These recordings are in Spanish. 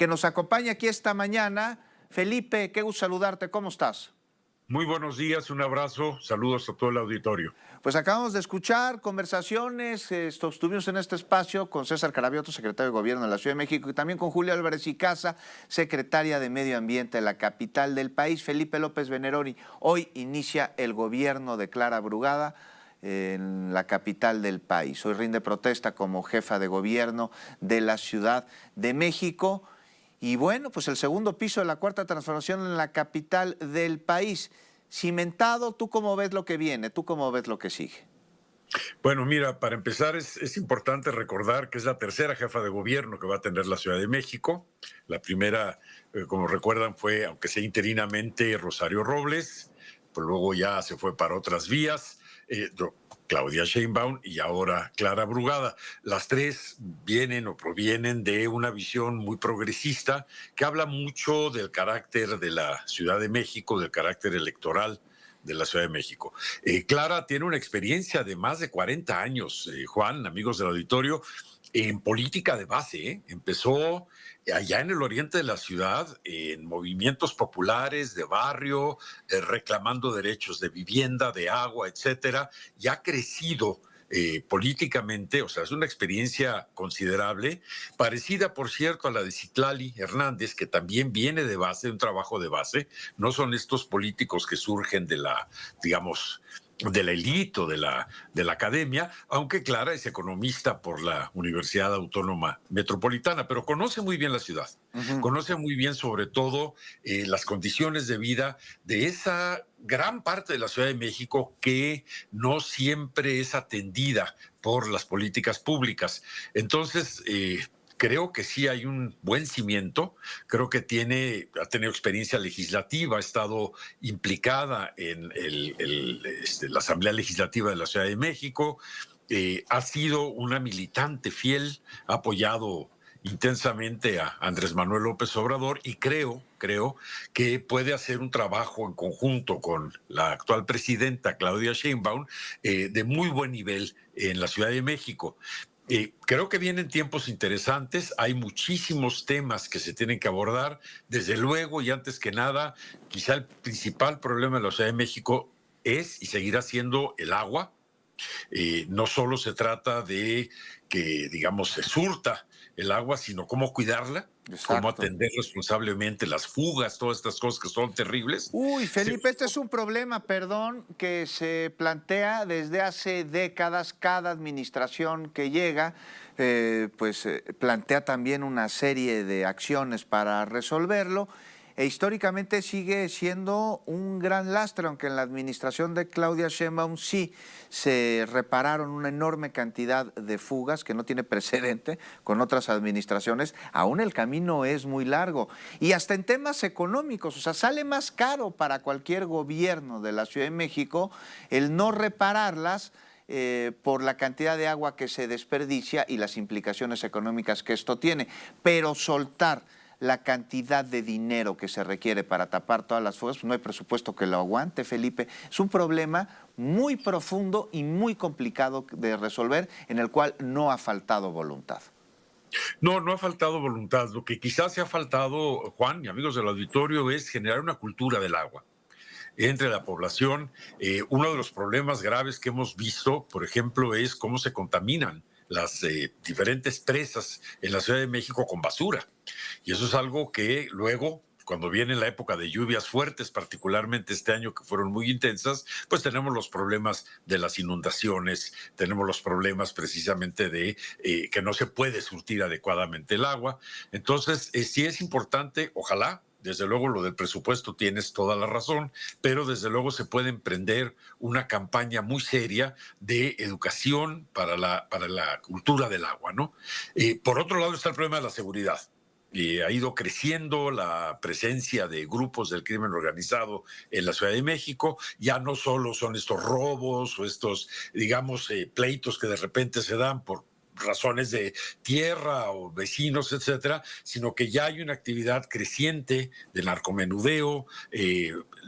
que nos acompaña aquí esta mañana. Felipe, qué gusto saludarte, ¿cómo estás? Muy buenos días, un abrazo, saludos a todo el auditorio. Pues acabamos de escuchar conversaciones, estuvimos en este espacio con César Carabioto, secretario de Gobierno de la Ciudad de México, y también con Julia Álvarez y Casa, secretaria de Medio Ambiente de la capital del país, Felipe López Veneroni. Hoy inicia el gobierno de Clara Brugada en la capital del país. Hoy rinde protesta como jefa de gobierno de la Ciudad de México. Y bueno, pues el segundo piso de la Cuarta Transformación en la capital del país. Cimentado, ¿tú cómo ves lo que viene? ¿Tú cómo ves lo que sigue? Bueno, mira, para empezar es importante recordar que es la tercera jefa de gobierno que va a tener la Ciudad de México. La primera, como recuerdan, fue, aunque sea interinamente, Rosario Robles, pero luego ya se fue para otras vías. Claudia Sheinbaum y ahora Clara Brugada. Las tres vienen o provienen de una visión muy progresista que habla mucho del carácter de la Ciudad de México, del carácter electoral de la Ciudad de México. Clara tiene una experiencia de más de 40 años, Juan, amigos del auditorio, en política de base. Empezó allá en el oriente de la ciudad, en movimientos populares de barrio, reclamando derechos de vivienda, de agua, etcétera, y ha crecido políticamente, o sea, es una experiencia considerable, parecida, por cierto, a la de Citlali Hernández, que también viene de base, de un trabajo de base. No son estos políticos que surgen de la, digamos, de la élite o de la academia, aunque Clara es economista por la Universidad Autónoma Metropolitana, pero conoce muy bien la ciudad, Ujú. conoce muy bien sobre todo las condiciones de vida de esa gran parte de la Ciudad de México que no siempre es atendida por las políticas públicas. Entonces, creo que sí hay un buen cimiento, creo que ha tenido experiencia legislativa, ha estado implicada en la Asamblea Legislativa de la Ciudad de México, ha sido una militante fiel, ha apoyado intensamente a Andrés Manuel López Obrador y creo que puede hacer un trabajo en conjunto con la actual presidenta Claudia Sheinbaum de muy buen nivel en la Ciudad de México. Creo que vienen tiempos interesantes, hay muchísimos temas que se tienen que abordar, desde luego y antes que nada, quizá el principal problema de la Ciudad de México es y seguirá siendo el agua. No solo se trata de que, digamos, se surta el agua, sino cómo cuidarla, cómo Exacto. atender responsablemente las fugas, todas estas cosas que son terribles. Uy, Se- Felipe, este es un problema, perdón, que se plantea desde hace décadas. Cada administración que llega, plantea también una serie de acciones para resolverlo. E históricamente sigue siendo un gran lastre, aunque en la administración de Claudia Sheinbaum sí se repararon una enorme cantidad de fugas que no tiene precedente con otras administraciones. Aún el camino es muy largo. Y hasta en temas económicos, o sea, sale más caro para cualquier gobierno de la Ciudad de México el no repararlas por la cantidad de agua que se desperdicia y las implicaciones económicas que esto tiene. Pero soltar la cantidad de dinero que se requiere para tapar todas las fugas, pues no hay presupuesto que lo aguante, Felipe. Es un problema muy profundo y muy complicado de resolver, en el cual no ha faltado voluntad. No, no ha faltado voluntad. Lo que quizás se ha faltado, Juan y amigos del auditorio, es generar una cultura del agua entre la población. Uno de los problemas graves que hemos visto, por ejemplo, es cómo se contaminan las diferentes presas en la Ciudad de México con basura. Y eso es algo que luego, cuando viene la época de lluvias fuertes, particularmente este año que fueron muy intensas, pues tenemos los problemas de las inundaciones, tenemos los problemas precisamente de que no se puede surtir adecuadamente el agua. Entonces, sí es importante, ojalá. Desde luego lo del presupuesto tienes toda la razón, pero desde luego se puede emprender una campaña muy seria de educación para la cultura del agua, ¿no? Por otro lado está el problema de la seguridad. Ha ido creciendo la presencia de grupos del crimen organizado en la Ciudad de México. Ya no solo son estos robos o estos, digamos, pleitos que de repente se dan por razones de tierra o vecinos, etcétera, sino que ya hay una actividad creciente de narcomenudeo,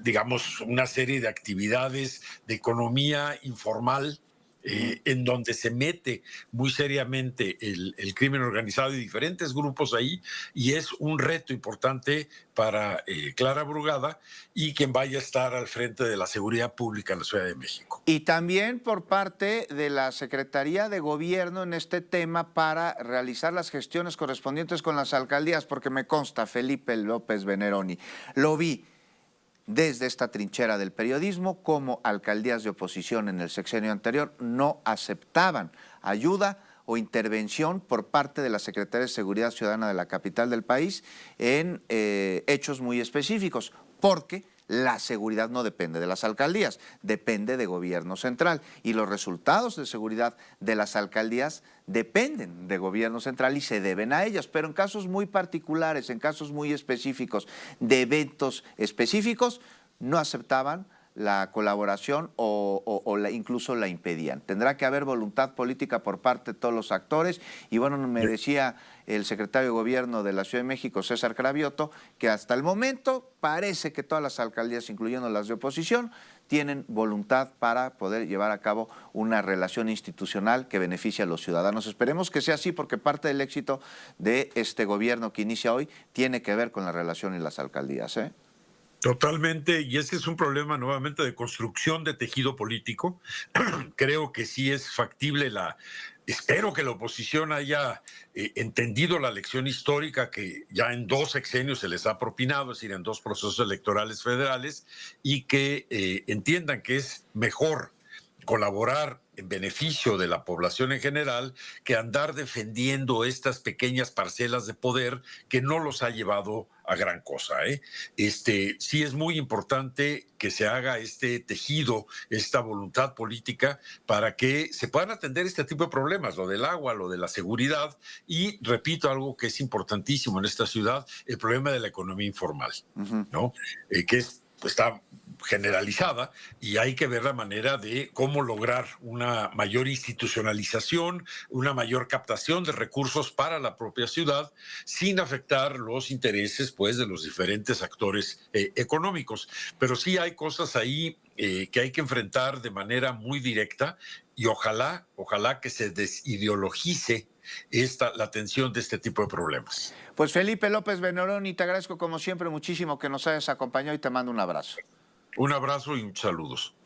digamos, una serie de actividades de economía informal en donde se mete muy seriamente el crimen organizado y diferentes grupos ahí, y es un reto importante para Clara Brugada y quien vaya a estar al frente de la seguridad pública en la Ciudad de México. Y también por parte de la Secretaría de Gobierno en este tema para realizar las gestiones correspondientes con las alcaldías, porque me consta, Felipe López Veneroni, lo vi desde esta trinchera del periodismo, como alcaldías de oposición en el sexenio anterior no aceptaban ayuda o intervención por parte de la Secretaría de Seguridad Ciudadana de la capital del país en hechos muy específicos, porque la seguridad no depende de las alcaldías, depende de gobierno central, y los resultados de seguridad de las alcaldías dependen de gobierno central y se deben a ellas, pero en casos muy particulares, en casos muy específicos, de eventos específicos, no aceptaban la colaboración o incluso la impedían. Tendrá que haber voluntad política por parte de todos los actores, y bueno, me decía el secretario de Gobierno de la Ciudad de México, César Cravioto, que hasta el momento parece que todas las alcaldías, incluyendo las de oposición, tienen voluntad para poder llevar a cabo una relación institucional que beneficie a los ciudadanos. Esperemos que sea así, porque parte del éxito de este gobierno que inicia hoy tiene que ver con la relación en las alcaldías, ¿eh? Totalmente, y ese es un problema nuevamente de construcción de tejido político. Creo que sí es factible espero que la oposición haya entendido la lección histórica que ya en 2 sexenios se les ha propinado, es decir, en 2 procesos electorales federales, y que entiendan que es mejor colaborar en beneficio de la población en general que andar defendiendo estas pequeñas parcelas de poder que no los ha llevado a gran cosa, ¿eh? Sí es muy importante que se haga este tejido, esta voluntad política para que se puedan atender este tipo de problemas, lo del agua, lo de la seguridad, y repito algo que es importantísimo en esta ciudad, el problema de la economía informal, ¿no? Que está generalizada, y hay que ver la manera de cómo lograr una mayor institucionalización, una mayor captación de recursos para la propia ciudad, sin afectar los intereses, pues, de los diferentes actores económicos. Pero sí hay cosas ahí que hay que enfrentar de manera muy directa, y ojalá que se desideologice la atención de este tipo de problemas. Pues Felipe López Veneroni, te agradezco como siempre muchísimo que nos hayas acompañado y te mando un abrazo. Un abrazo y saludos.